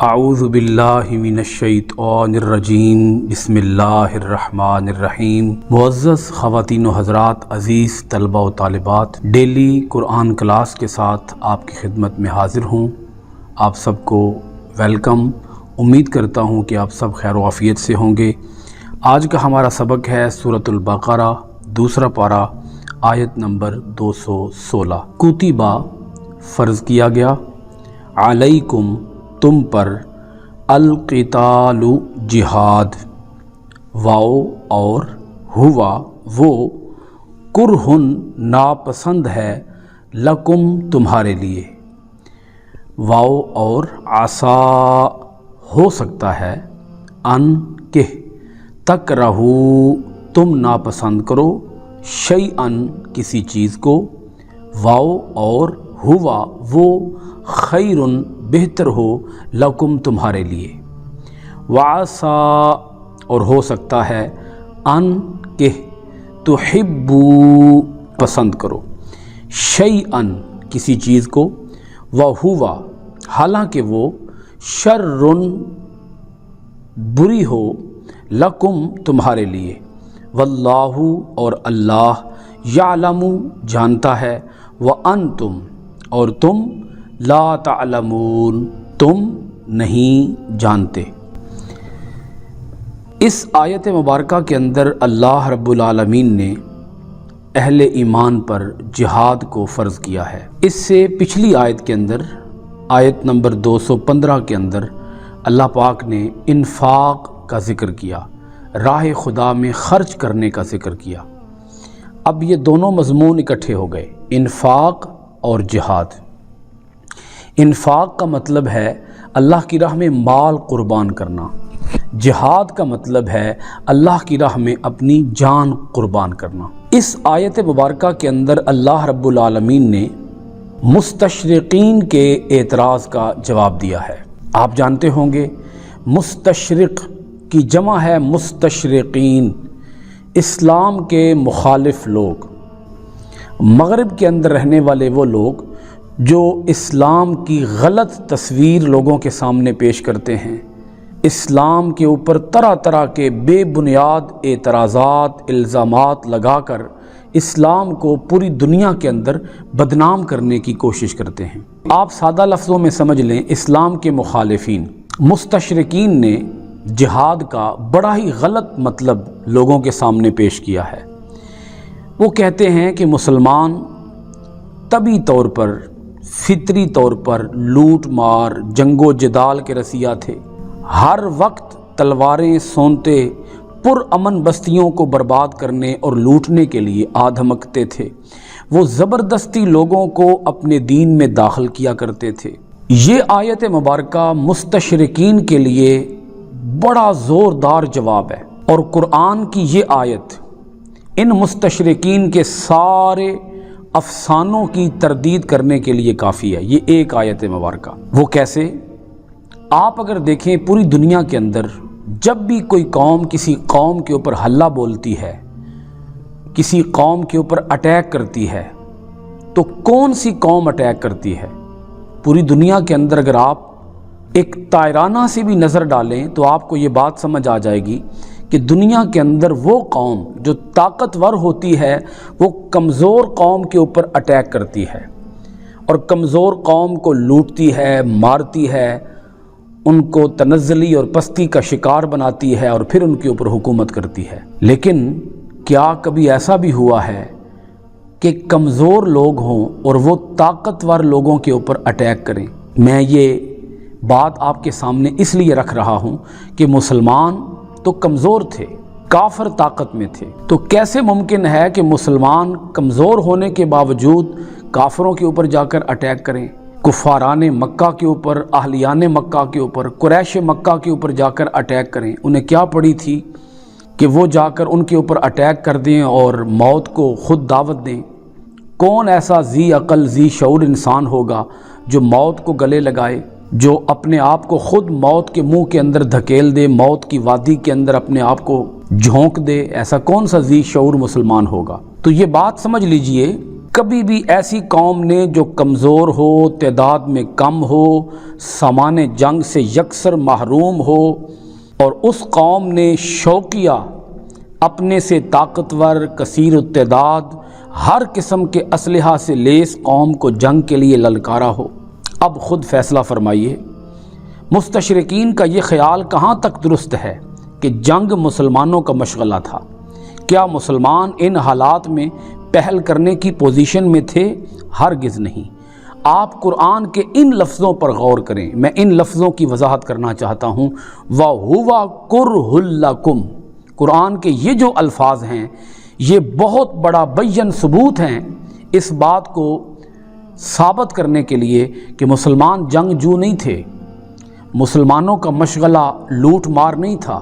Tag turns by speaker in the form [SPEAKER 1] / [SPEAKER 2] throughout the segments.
[SPEAKER 1] اعوذ باللہ من الشیطان الرجیم بسم اللہ الرحمن الرحیم۔ معزز خواتین و حضرات، عزیز طلبہ و طالبات، ڈیلی قرآن کلاس کے ساتھ آپ کی خدمت میں حاضر ہوں۔ آپ سب کو ویلکم۔ امید کرتا ہوں کہ آپ سب خیر و عافیت سے ہوں گے۔ آج کا ہمارا سبق ہے سورۃ البقرہ، دوسرا پارہ، آیت نمبر 216۔ کتبہ فرض کیا گیا، علیکم تم پر، القتال جہاد، واؤ اور ہوا وہ، کرہن ناپسند ہے، لکم تمہارے لیے، واؤ اور عسا ہو سکتا ہے، ان کہ تکرہو تم ناپسند کرو، شیئن کسی چیز کو، واؤ اور ہوا وہ، خیرن بہتر ہو، لکم تمہارے لیے، وعسا اور ہو سکتا ہے، ان کہ تحبو پسند کرو، شیئن کسی چیز کو، وہوا حالانکہ وہ، شرن بری ہو، لکم تمہارے لیے، واللہ اور اللہ، یعلم جانتا ہے، وانتم اور تم، لا تعلمون تم نہیں جانتے۔ اس آیت مبارکہ کے اندر اللہ رب العالمین نے اہل ایمان پر جہاد کو فرض کیا ہے۔ اس سے پچھلی آیت کے اندر، آیت نمبر 215 کے اندر، اللہ پاک نے انفاق کا ذکر کیا، راہ خدا میں خرچ کرنے کا ذکر کیا۔ اب یہ دونوں مضمون اکٹھے ہو گئے، انفاق اور جہاد۔ انفاق کا مطلب ہے اللہ کی راہ میں مال قربان کرنا، جہاد کا مطلب ہے اللہ کی راہ میں اپنی جان قربان کرنا۔ اس آیت مبارکہ کے اندر اللہ رب العالمین نے مستشرقین کے اعتراض کا جواب دیا ہے۔ آپ جانتے ہوں گے مستشرق کی جمع ہے مستشرقین، اسلام کے مخالف لوگ، مغرب کے اندر رہنے والے وہ لوگ جو اسلام کی غلط تصویر لوگوں کے سامنے پیش کرتے ہیں، اسلام کے اوپر طرح طرح کے بے بنیاد اعتراضات، الزامات لگا کر اسلام کو پوری دنیا کے اندر بدنام کرنے کی کوشش کرتے ہیں۔ آپ سادہ لفظوں میں سمجھ لیں، اسلام کے مخالفین، مستشرقین نے جہاد کا بڑا ہی غلط مطلب لوگوں کے سامنے پیش کیا ہے۔ وہ کہتے ہیں کہ مسلمان طبعی طور پر، فطری طور پر لوٹ مار، جنگ و جدال کے رسیا تھے، ہر وقت تلواریں سونتے پر امن بستیوں کو برباد کرنے اور لوٹنے کے لیے آدھمکتے تھے۔ وہ زبردستی لوگوں کو اپنے دین میں داخل کیا کرتے تھے۔ یہ آیت مبارکہ مستشرقین کے لیے بڑا زوردار جواب ہے، اور قرآن کی یہ آیت ان مستشرقین کے سارے افسانوں کی تردید کرنے کے لیے کافی ہے۔ یہ ایک آیت مبارکہ۔ وہ کیسے؟ آپ اگر دیکھیں پوری دنیا کے اندر جب بھی کوئی قوم کسی قوم کے اوپر حلہ بولتی ہے، کسی قوم کے اوپر اٹیک کرتی ہے، تو کون سی قوم اٹیک کرتی ہے؟ پوری دنیا کے اندر اگر آپ ایک طائرانہ سے بھی نظر ڈالیں تو آپ کو یہ بات سمجھ آ جائے گی کہ دنیا کے اندر وہ قوم جو طاقتور ہوتی ہے وہ کمزور قوم کے اوپر اٹیک کرتی ہے، اور کمزور قوم کو لوٹتی ہے، مارتی ہے، ان کو تنزلی اور پستی کا شکار بناتی ہے، اور پھر ان کے اوپر حکومت کرتی ہے۔ لیکن کیا کبھی ایسا بھی ہوا ہے کہ کمزور لوگ ہوں اور وہ طاقتور لوگوں کے اوپر اٹیک کریں؟ میں یہ بات آپ کے سامنے اس لیے رکھ رہا ہوں کہ مسلمان تو کمزور تھے، کافر طاقت میں تھے، تو کیسے ممکن ہے کہ مسلمان کمزور ہونے کے باوجود کافروں کے اوپر جا کر اٹیک کریں؟ کفاران مکہ کے اوپر، اہلیان مکہ کے اوپر، قریش مکہ کے اوپر جا کر اٹیک کریں؟ انہیں کیا پڑی تھی کہ وہ جا کر ان کے اوپر اٹیک کر دیں اور موت کو خود دعوت دیں؟ کون ایسا ذی عقل، ذی شعور انسان ہوگا جو موت کو گلے لگائے، جو اپنے آپ کو خود موت کے منہ کے اندر دھکیل دے، موت کی وادی کے اندر اپنے آپ کو جھونک دے؟ ایسا کون سا ذی شعور مسلمان ہوگا؟ تو یہ بات سمجھ لیجئے کبھی بھی ایسی قوم نے جو کمزور ہو، تعداد میں کم ہو، سامان جنگ سے یکسر محروم ہو، اور اس قوم نے شوقیہ اپنے سے طاقتور، کثیر التعداد، ہر قسم کے اسلحہ سے لیس قوم کو جنگ کے لیے للکارا ہو، اب خود فیصلہ فرمائیے، مستشرقین کا یہ خیال کہاں تک درست ہے کہ جنگ مسلمانوں کا مشغلہ تھا؟ کیا مسلمان ان حالات میں پہل کرنے کی پوزیشن میں تھے؟ ہرگز نہیں۔ آپ قرآن کے ان لفظوں پر غور کریں، میں ان لفظوں کی وضاحت کرنا چاہتا ہوں۔ وَهُوَ كُرْهٌ لَكُمْ، قرآن کے یہ جو الفاظ ہیں یہ بہت بڑا بین ثبوت ہیں اس بات کو ثابت کرنے کے لیے کہ مسلمان جنگجو نہیں تھے، مسلمانوں کا مشغلہ لوٹ مار نہیں تھا،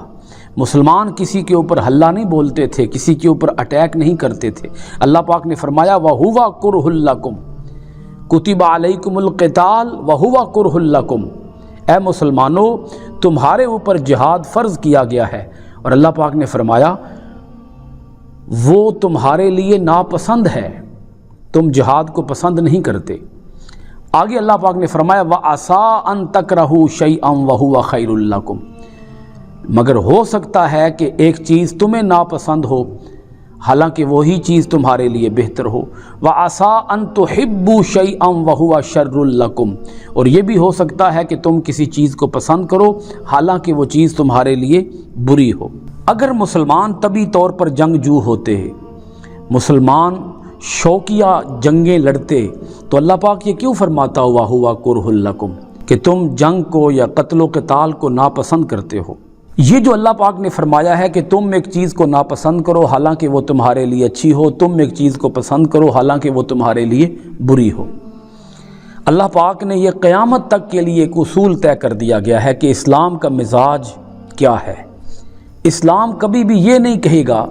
[SPEAKER 1] مسلمان کسی کے اوپر حلہ نہیں بولتے تھے، کسی کے اوپر اٹیک نہیں کرتے تھے۔ اللہ پاک نے فرمایا وَهُوَ كُرْهٌ لَكُمْ كُتِبَ عَلَيْكُمُ الْقِتَالُ وَهُوَ كُرْهٌ لَكُمْ، اے مسلمانوں تمہارے اوپر جہاد فرض کیا گیا ہے، اور اللہ پاک نے فرمایا وہ تمہارے لیے ناپسند ہے، تم جہاد کو پسند نہیں کرتے۔ آگے اللہ پاک نے فرمایا وَعَسَىٰ أَن تَكْرَهُوا شَيْئًا وَهُوَ خَيْرٌ لَكُمْ، مگر ہو سکتا ہے کہ ایک چیز تمہیں ناپسند ہو حالانکہ وہی چیز تمہارے لیے بہتر ہو۔ وَعَسَىٰ أَن تُحِبُّوا شَيْئًا وَهُوَ شَرٌّ لَكُمْ، اور یہ بھی ہو سکتا ہے کہ تم کسی چیز کو پسند کرو حالانکہ وہ چیز تمہارے لیے بری ہو۔ اگر مسلمان طبی طور پر جنگجو ہوتے، مسلمان شوقیہ جنگیں لڑتے، تو اللہ پاک یہ کیوں فرماتا ہوا ہوا کرہ لکم کہ تم جنگ کو یا قتل و قتال کو ناپسند کرتے ہو؟ یہ جو اللہ پاک نے فرمایا ہے کہ تم ایک چیز کو ناپسند کرو حالانکہ وہ تمہارے لیے اچھی ہو، تم ایک چیز کو پسند کرو حالانکہ وہ تمہارے لیے بری ہو، اللہ پاک نے یہ قیامت تک کے لیے ایک اصول طے کر دیا گیا ہے کہ اسلام کا مزاج کیا ہے۔ اسلام کبھی بھی یہ نہیں کہے گا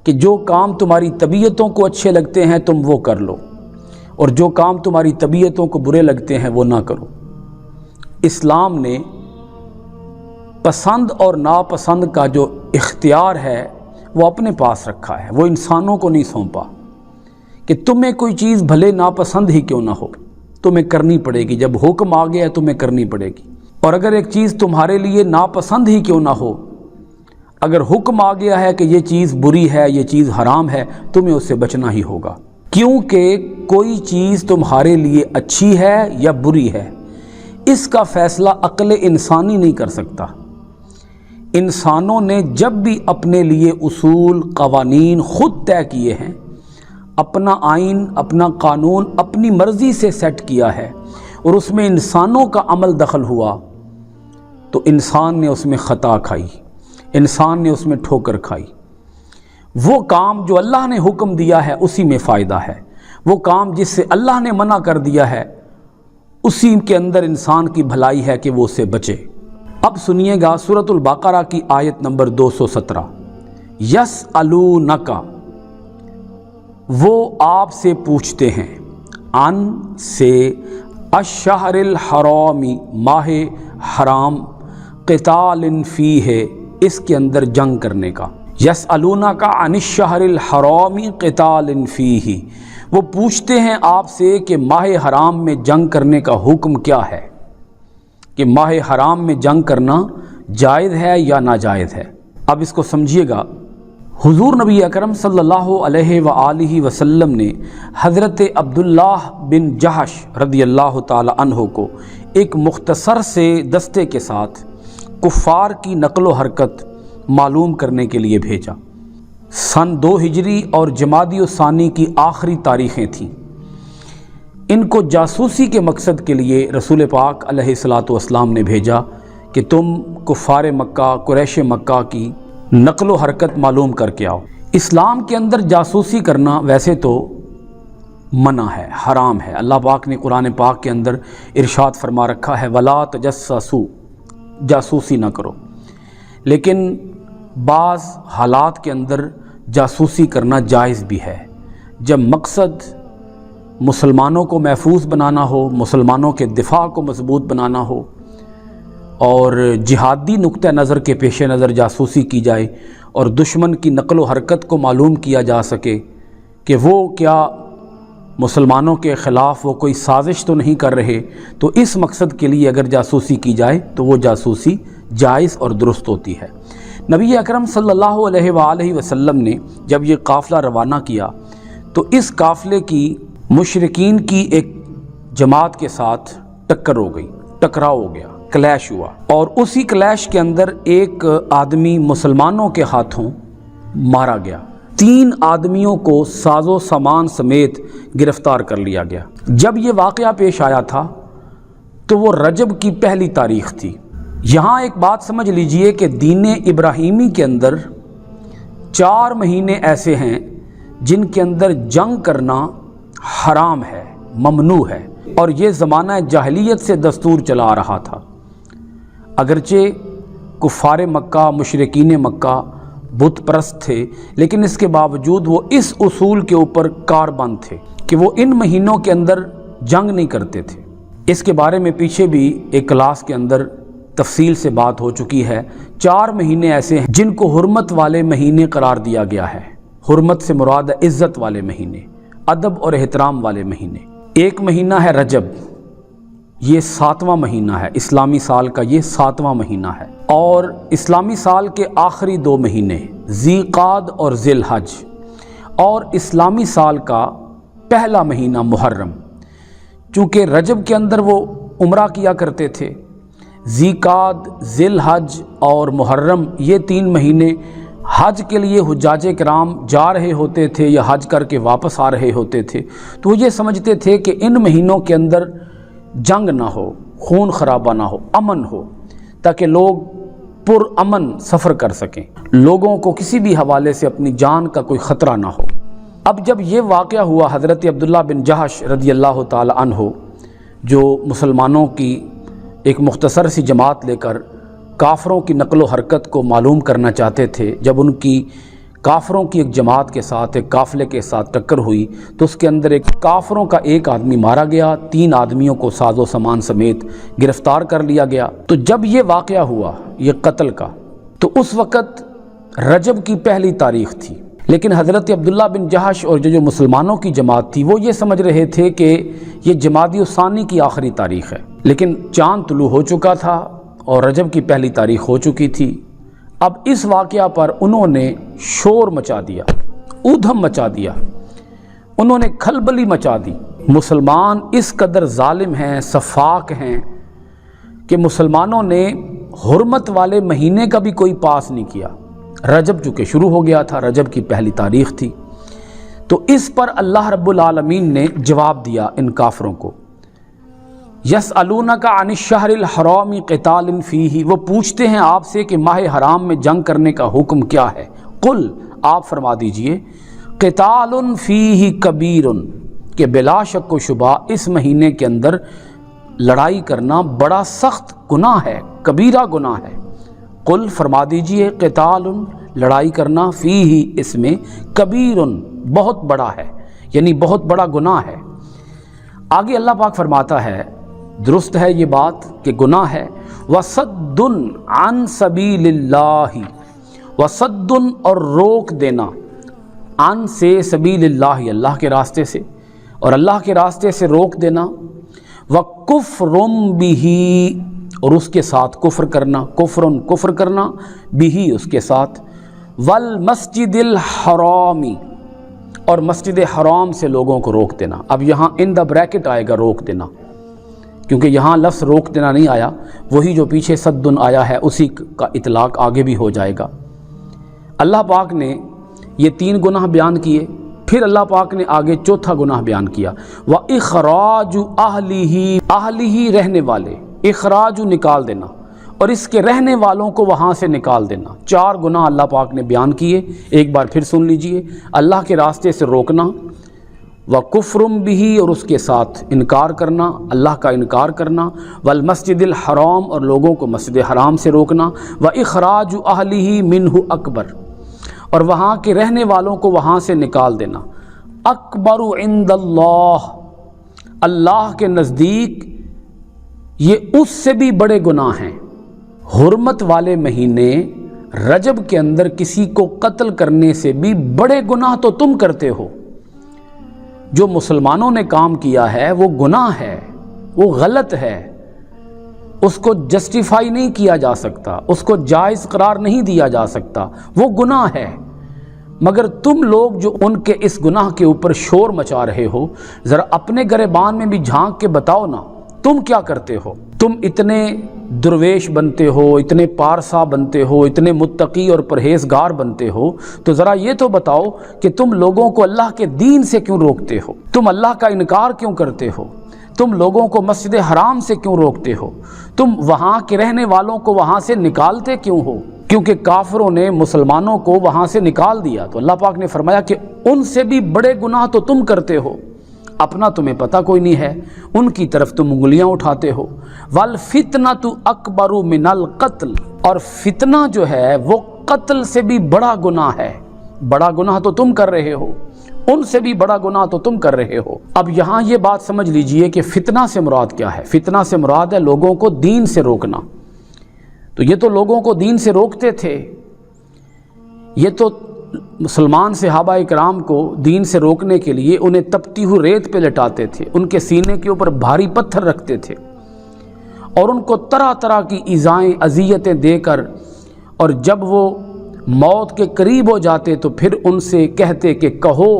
[SPEAKER 1] کہ جو کام تمہاری طبیعتوں کو اچھے لگتے ہیں تم وہ کر لو، اور جو کام تمہاری طبیعتوں کو برے لگتے ہیں وہ نہ کرو۔ اسلام نے پسند اور ناپسند کا جو اختیار ہے وہ اپنے پاس رکھا ہے، وہ انسانوں کو نہیں سونپا کہ تمہیں کوئی چیز بھلے ناپسند ہی کیوں نہ ہو تمہیں کرنی پڑے گی، جب حکم آ گیا ہے تمہیں کرنی پڑے گی، اور اگر ایک چیز تمہارے لیے ناپسند ہی کیوں نہ ہو، اگر حکم آ گیا ہے کہ یہ چیز بری ہے، یہ چیز حرام ہے، تمہیں اس سے بچنا ہی ہوگا، کیونکہ کوئی چیز تمہارے لیے اچھی ہے یا بری ہے اس کا فیصلہ عقل انسانی نہیں کر سکتا۔ انسانوں نے جب بھی اپنے لیے اصول قوانین خود طے کیے ہیں، اپنا آئین اپنا قانون اپنی مرضی سے سیٹ کیا ہے، اور اس میں انسانوں کا عمل دخل ہوا تو انسان نے اس میں خطا کھائی، انسان نے اس میں ٹھوکر کھائی۔ وہ کام جو اللہ نے حکم دیا ہے اسی میں فائدہ ہے، وہ کام جس سے اللہ نے منع کر دیا ہے اسی کے اندر انسان کی بھلائی ہے کہ وہ اسے بچے۔ اب سنیے گا سورۃ البقرہ کی آیت نمبر 217، یسألونک، وہ آپ سے پوچھتے ہیں، ان سے، الشہر الحرام، ماہ حرام، قتال فیہ، اس کے اندر جنگ کرنے کا، یسألونک عن الشہر الحرام قتال فیہ، وہ پوچھتے ہیں آپ سے کہ ماہ حرام میں جنگ کرنے کا حکم کیا ہے، کہ ماہ حرام میں جنگ کرنا جائز ہے یا ناجائز ہے۔ اب اس کو سمجھیے گا، حضور نبی اکرم صلی اللہ علیہ وآلہ وسلم نے حضرت عبداللہ بن جحش رضی اللہ تعالی عنہ کو ایک مختصر سے دستے کے ساتھ کفار کی نقل و حرکت معلوم کرنے کے لیے بھیجا۔ سن 2 ہجری اور جمادی الثانی کی آخری تاریخیں تھیں۔ ان کو جاسوسی کے مقصد کے لیے رسول پاک علیہ الصلاۃ والسلام نے بھیجا کہ تم کفار مکہ، قریش مکہ کی نقل و حرکت معلوم کر کے آؤ۔ اسلام کے اندر جاسوسی کرنا ویسے تو منع ہے، حرام ہے۔ اللہ پاک نے قرآن پاک کے اندر ارشاد فرما رکھا ہے وَلَا تَجَسَّسُوا، جاسوسی نہ کرو، لیکن بعض حالات کے اندر جاسوسی کرنا جائز بھی ہے، جب مقصد مسلمانوں کو محفوظ بنانا ہو، مسلمانوں کے دفاع کو مضبوط بنانا ہو، اور جہادی نقطہ نظر کے پیش نظر جاسوسی کی جائے اور دشمن کی نقل و حرکت کو معلوم کیا جا سکے کہ وہ کیا مسلمانوں کے خلاف وہ کوئی سازش تو نہیں کر رہے، تو اس مقصد کے لیے اگر جاسوسی کی جائے تو وہ جاسوسی جائز اور درست ہوتی ہے۔ نبی اکرم صلی اللہ علیہ وآلہ وسلم نے جب یہ قافلہ روانہ کیا تو اس قافلے کی مشرکین کی ایک جماعت کے ساتھ ٹکر ہو گئی، ٹکراؤ ہو گیا، کلیش ہوا، اور اسی کلیش کے اندر ایک آدمی مسلمانوں کے ہاتھوں مارا گیا۔ 3 آدمیوں کو ساز و سامان سمیت گرفتار کر لیا گیا۔ جب یہ واقعہ پیش آیا تھا تو وہ رجب کی پہلی تاریخ تھی۔ یہاں ایک بات سمجھ لیجئے کہ دین ابراہیمی کے اندر 4 مہینے ایسے ہیں جن کے اندر جنگ کرنا حرام ہے، ممنوع ہے، اور یہ زمانہ جاہلیت سے دستور چلا آ رہا تھا۔ اگرچہ کفار مکہ، مشرکین مکہ بت پرست تھے، لیکن اس کے باوجود وہ اس اصول کے اوپر کاربند تھے کہ وہ ان مہینوں کے اندر جنگ نہیں کرتے تھے۔ اس کے بارے میں پیچھے بھی ایک کلاس کے اندر تفصیل سے بات ہو چکی ہے۔ 4 مہینے ایسے ہیں جن کو حرمت والے مہینے قرار دیا گیا ہے۔ حرمت سے مراد ہے عزت والے مہینے، ادب اور احترام والے مہینے۔ ایک مہینہ ہے رجب، یہ 7واں مہینہ ہے، اسلامی سال کا یہ 7واں مہینہ ہے، اور اسلامی سال کے آخری 2 مہینے ذی قعد اور ذی الحج، اور اسلامی سال کا پہلا مہینہ محرم۔ چونکہ رجب کے اندر وہ عمرہ کیا کرتے تھے، ذی قعد، ذی الحج اور محرم یہ 3 مہینے حج کے لیے حجاج کرام جا رہے ہوتے تھے یا حج کر کے واپس آ رہے ہوتے تھے، تو وہ یہ سمجھتے تھے کہ ان مہینوں کے اندر جنگ نہ ہو، خون خرابہ نہ ہو، امن ہو، تاکہ لوگ پر امن سفر کر سکیں، لوگوں کو کسی بھی حوالے سے اپنی جان کا کوئی خطرہ نہ ہو۔ اب جب یہ واقعہ ہوا، حضرت عبداللہ بن جہش رضی اللہ تعالی عنہ جو مسلمانوں کی ایک مختصر سی جماعت لے کر کافروں کی نقل و حرکت کو معلوم کرنا چاہتے تھے، جب ان کی کافروں کی ایک جماعت کے ساتھ، ایک قافلے کے ساتھ ٹکر ہوئی تو اس کے اندر ایک کافروں کا ایک آدمی مارا گیا، 3 آدمیوں کو ساز و سامان سمیت گرفتار کر لیا گیا۔ تو جب یہ واقعہ ہوا یہ قتل کا، تو اس وقت رجب کی پہلی تاریخ تھی، لیکن حضرت عبداللہ بن جہش اور جو مسلمانوں کی جماعت تھی وہ یہ سمجھ رہے تھے کہ یہ جمادی الثانی کی آخری تاریخ ہے، لیکن چاند طلوع ہو چکا تھا اور رجب کی پہلی تاریخ ہو چکی تھی۔ اب اس واقعہ پر انہوں نے شور مچا دیا، ادھم مچا دیا، انہوں نے کھلبلی مچا دی۔ مسلمان اس قدر ظالم ہیں، سفاک ہیں کہ مسلمانوں نے حرمت والے مہینے کا بھی کوئی پاس نہیں کیا۔ رجب چونکہ شروع ہو گیا تھا، رجب کی پہلی تاریخ تھی، تو اس پر اللہ رب العالمین نے جواب دیا ان کافروں کو۔ یسألونک عن الشہر الحرام قتال فیہ، وہ پوچھتے ہیں آپ سے کہ ماہ حرام میں جنگ کرنے کا حکم کیا ہے۔ قل، آپ فرما دیجئے، قتال فیہ کبیر، کہ بلا شک و شبہ اس مہینے کے اندر لڑائی کرنا بڑا سخت گناہ ہے، کبیرہ گناہ ہے۔ قل، فرما دیجئے، قتال، لڑائی کرنا، فیہ، اس میں، کبیر، بہت بڑا ہے، یعنی بہت بڑا گناہ ہے۔ آگے اللہ پاک فرماتا ہے، درست ہے یہ بات کہ گناہ ہے، وَصَدٌّ عَن سَبِيلِ اللَّهِ، وَصَدٌّ، اور روک دینا، عن سے، سبیل اللہ، اللہ کے راستے سے، اور اللہ کے راستے سے روک دینا، وَكُفْرٌ بِهِ، اور اس کے ساتھ کفر کرنا، کفرن، کفر کرنا، بِهِ، اس کے ساتھ، وَالْمَسْجِدِ الْحَرَامِ، اور مسجد حرام سے لوگوں کو روک دینا۔ اب یہاں ان دا بریکٹ آئے گا روک دینا، کیونکہ یہاں لفظ روک دینا نہیں آیا، وہی جو پیچھے صدن آیا ہے اسی کا اطلاق آگے بھی ہو جائے گا۔ اللہ پاک نے یہ 3 گناہ بیان کیے، پھر اللہ پاک نے آگے 4تھا گناہ بیان کیا، وَإِخْرَاجُ أَهْلِهِ، أَهْلِهِ رہنے والے، اخراج نکال دینا، اور اس کے رہنے والوں کو وہاں سے نکال دینا۔ 4 گناہ اللہ پاک نے بیان کیے، ایک بار پھر سن لیجئے، اللہ کے راستے سے روکنا، وَكُفْرٌ بِهِ، اور اس کے ساتھ انکار کرنا، اللہ کا انکار کرنا، وَالْمَسْجِدِ الْحَرَام، اور لوگوں کو مسجد حرام سے روکنا، وَإِخْرَاجُ أَهْلِهِ مِنْهُ أَكْبَرُ، اور وہاں کے رہنے والوں کو وہاں سے نکال دینا، اکبر عند اللہ، اللہ کے نزدیک یہ اس سے بھی بڑے گناہ ہیں۔ حرمت والے مہینے رجب کے اندر کسی کو قتل کرنے سے بھی بڑے گناہ تو تم کرتے ہو، جو مسلمانوں نے کام کیا ہے وہ گناہ ہے، وہ غلط ہے، اس کو جسٹیفائی نہیں کیا جا سکتا، اس کو جائز قرار نہیں دیا جا سکتا، وہ گناہ ہے۔ مگر تم لوگ جو ان کے اس گناہ کے اوپر شور مچا رہے ہو، ذرا اپنے گریبان میں بھی جھانک کے بتاؤ نا، تم کیا کرتے ہو؟ تم اتنے درویش بنتے ہو، اتنے پارسا بنتے ہو، اتنے متقی اور پرہیزگار بنتے ہو، تو ذرا یہ تو بتاؤ کہ تم لوگوں کو اللہ کے دین سے کیوں روکتے ہو؟ تم اللہ کا انکار کیوں کرتے ہو؟ تم لوگوں کو مسجد حرام سے کیوں روکتے ہو؟ تم وہاں کے رہنے والوں کو وہاں سے نکالتے کیوں ہو؟ کیونکہ کافروں نے مسلمانوں کو وہاں سے نکال دیا، تو اللہ پاک نے فرمایا کہ ان سے بھی بڑے گناہ تو تم کرتے ہو، اپنا تمہیں پتہ کوئی نہیں ہے، ان کی طرف تم انگلیاں اٹھاتے ہو۔ وَالْفِتْنَةُ أَكْبَرُ مِنَ الْقَتْلِ، اور فتنہ جو ہے وہ قتل سے بھی بڑا گناہ ہے۔ بڑا گناہ تو تم کر رہے ہو، ان سے بھی بڑا گناہ تو تم کر رہے ہو۔ اب یہاں یہ بات سمجھ لیجئے کہ فتنہ سے مراد کیا ہے۔ فتنہ سے مراد ہے لوگوں کو دین سے روکنا۔ تو یہ تو لوگوں کو دین سے روکتے تھے، یہ تو مسلمان صحابہ اکرام کو دین سے روکنے کے لیے انہیں تپتی ہوئی ریت پہ لٹاتے تھے، ان کے سینے کے اوپر بھاری پتھر رکھتے تھے اور ان کو طرح طرح کی ایذائیں اذیتیں دے کر، اور جب وہ موت کے قریب ہو جاتے تو پھر ان سے کہتے کہ کہو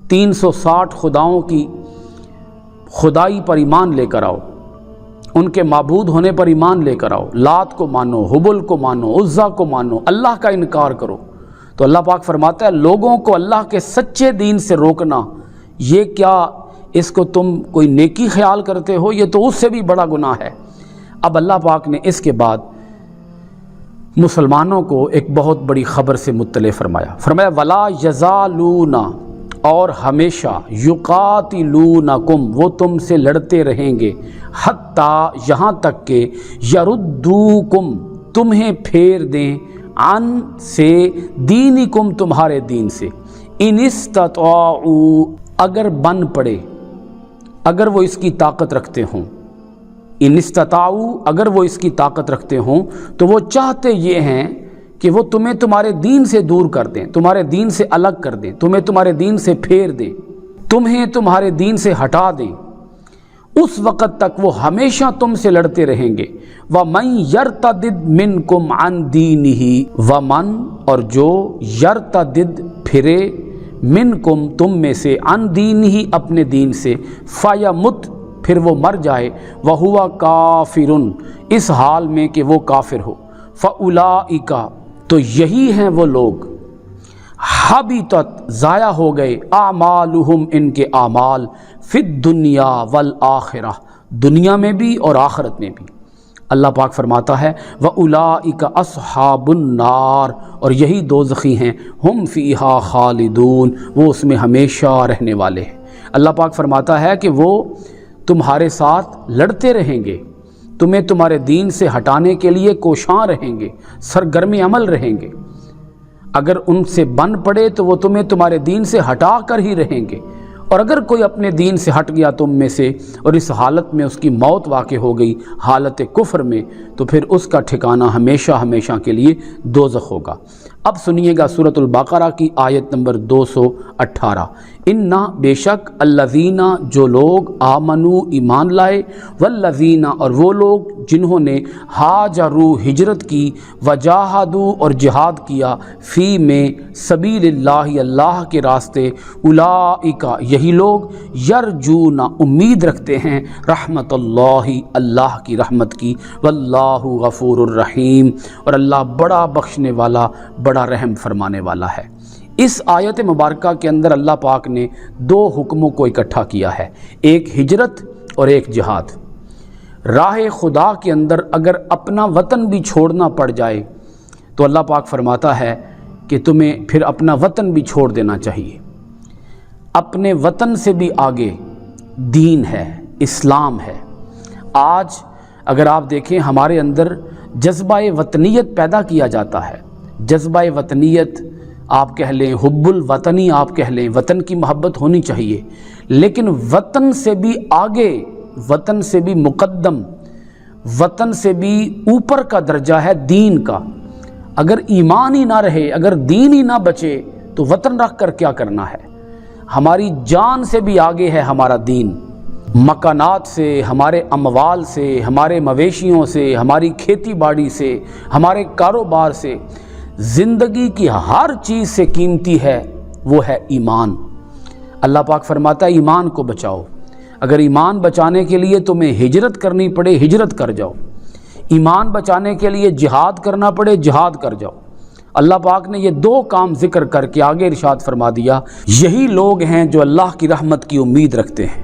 [SPEAKER 1] 360 خداؤں کی خدائی پر ایمان لے کر آؤ، ان کے معبود ہونے پر ایمان لے کر آؤ، لات کو مانو، حبل کو مانو، عزا کو مانو، اللہ کا انکار کرو۔ تو اللہ پاک فرماتا ہے لوگوں کو اللہ کے سچے دین سے روکنا، یہ کیا اس کو تم کوئی نیکی خیال کرتے ہو؟ یہ تو اس سے بھی بڑا گناہ ہے۔ اب اللہ پاک نے اس کے بعد مسلمانوں کو ایک بہت بڑی خبر سے مطلع فرمایا۔ وَلَا يَزَالُونَ، اور ہمیشہ، یقاتلونکم، وہ تم سے لڑتے رہیں گے، حتیٰ، یہاں تک کہ، یردوکم، تمہیں پھیر دیں، عن سے، دینکم، تمہارے دین سے، ان استطاعوا، اگر بن پڑے، اگر وہ اس کی طاقت رکھتے ہوں، ان استطاعوا، اگر وہ اس کی طاقت رکھتے ہوں، تو وہ چاہتے یہ ہیں کہ وہ تمہیں تمہارے دین سے دور کر دیں، تمہارے دین سے الگ کر دیں، تمہیں تمہارے دین سے پھیر دیں، تمہیں تمہارے دین سے ہٹا دیں، اس وقت تک وہ ہمیشہ تم سے لڑتے رہیں گے۔ وَمَن يَرْتَدِدْ مِنْكُمْ عَنْ دِينِهِ، وَمَن، اور جو، يَرْتَدِدْ، پھرے، مِنْكُمْ، تم میں سے، عَنْ دِينِهِ، اپنے دین سے، فَيَمُتْ، پھر وہ مر جائے، وَهُوَ كَافِرٌ، اس حال میں کہ وہ کافر ہو، فَأُولَئِكَ، تو یہی ہیں وہ لوگ، حبطت، ضائع ہو گئے، اعمالہم، ان کے اعمال، فی الدنیا والآخرہ، دنیا میں بھی اور آخرت میں بھی۔ اللہ پاک فرماتا ہے وَأُولَئِكَ أَصْحَابُ النَّارِ، اور یہی دوزخی ہیں، ہم فیہا خالدون، وہ اس میں ہمیشہ رہنے والے ہیں۔ اللہ پاک فرماتا ہے کہ وہ تمہارے ساتھ لڑتے رہیں گے، تمہیں تمہارے دین سے ہٹانے کے لیے کوشاں رہیں گے، سرگرم عمل رہیں گے، اگر ان سے بن پڑے تو وہ تمہیں تمہارے دین سے ہٹا کر ہی رہیں گے، اور اگر کوئی اپنے دین سے ہٹ گیا تم میں سے اور اس حالت میں اس کی موت واقع ہو گئی حالت کفر میں، تو پھر اس کا ٹھکانہ ہمیشہ ہمیشہ کے لیے دوزخ ہوگا۔ اب سنیے گا سورۃ البقرہ کی آیت نمبر 218۔ اِنَّ، بے شک، الذین، جو لوگ، آمنو، ایمان لائے، والذین، اور وہ لوگ جنہوں نے، ہاجروا، ہجرت کی، وجاہدوا، اور جہاد کیا، فی، میں، سبیل اللہ، اللہ کے راستے، اولئک، یہی لوگ، یرجون، امید رکھتے ہیں، رحمت اللہ، اللہ کی رحمت کی، واللہ غفور الرحیم، اور اللہ بڑا بخشنے والا، بڑا رحم فرمانے والا ہے۔ اس آیت مبارکہ کے اندر اللہ پاک نے دو حکموں کو اکٹھا کیا ہے، ایک ہجرت اور ایک جہاد۔ راہ خدا کے اندر اگر اپنا وطن بھی چھوڑنا پڑ جائے تو اللہ پاک فرماتا ہے کہ تمہیں پھر اپنا وطن بھی چھوڑ دینا چاہیے۔ اپنے وطن سے بھی آگے دین ہے، اسلام ہے۔ آج اگر آپ دیکھیں ہمارے اندر جذبہ وطنیت پیدا کیا جاتا ہے، جذبہ وطنیت آپ کہہ لیں، حب الوطنی آپ کہہ لیں، وطن کی محبت ہونی چاہیے، لیکن وطن سے بھی آگے، وطن سے بھی مقدم، وطن سے بھی اوپر کا درجہ ہے دین کا۔ اگر ایمان ہی نہ رہے، اگر دین ہی نہ بچے تو وطن رکھ کر کیا کرنا ہے؟ ہماری جان سے بھی آگے ہے ہمارا دین۔ مکانات سے، ہمارے اموال سے، ہمارے مویشیوں سے، ہماری کھیتی باڑی سے، ہمارے کاروبار سے، زندگی کی ہر چیز سے قیمتی ہے وہ ہے ایمان۔ اللہ پاک فرماتا ہے ایمان کو بچاؤ۔ اگر ایمان بچانے کے لیے تمہیں ہجرت کرنی پڑے ہجرت کر جاؤ، ایمان بچانے کے لیے جہاد کرنا پڑے جہاد کر جاؤ۔ اللہ پاک نے یہ دو کام ذکر کر کے آگے ارشاد فرما دیا، یہی لوگ ہیں جو اللہ کی رحمت کی امید رکھتے ہیں۔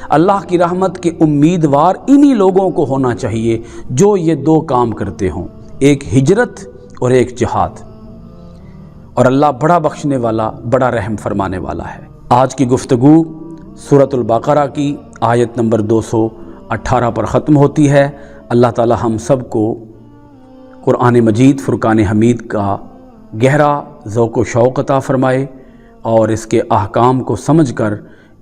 [SPEAKER 1] اللہ کی رحمت کے امیدوار انہی لوگوں کو ہونا چاہیے جو یہ دو کام کرتے ہوں، ایک ہجرت اور ایک جہاد۔ اور اللہ بڑا بخشنے والا، بڑا رحم فرمانے والا ہے۔ آج کی گفتگو سورۃ البقرہ کی آیت نمبر 218 پر ختم ہوتی ہے۔ اللہ تعالی ہم سب کو قرآن مجید فرقان حمید کا گہرا ذوق و شوق عطا فرمائے اور اس کے احکام کو سمجھ کر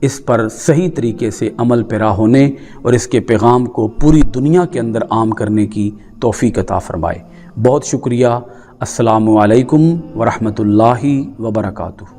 [SPEAKER 1] اس پر صحیح طریقے سے عمل پیرا ہونے اور اس کے پیغام کو پوری دنیا کے اندر عام کرنے کی توفیق عطا فرمائے۔ بہت شکریہ۔ السلام علیکم ورحمۃ اللہ وبرکاتہ۔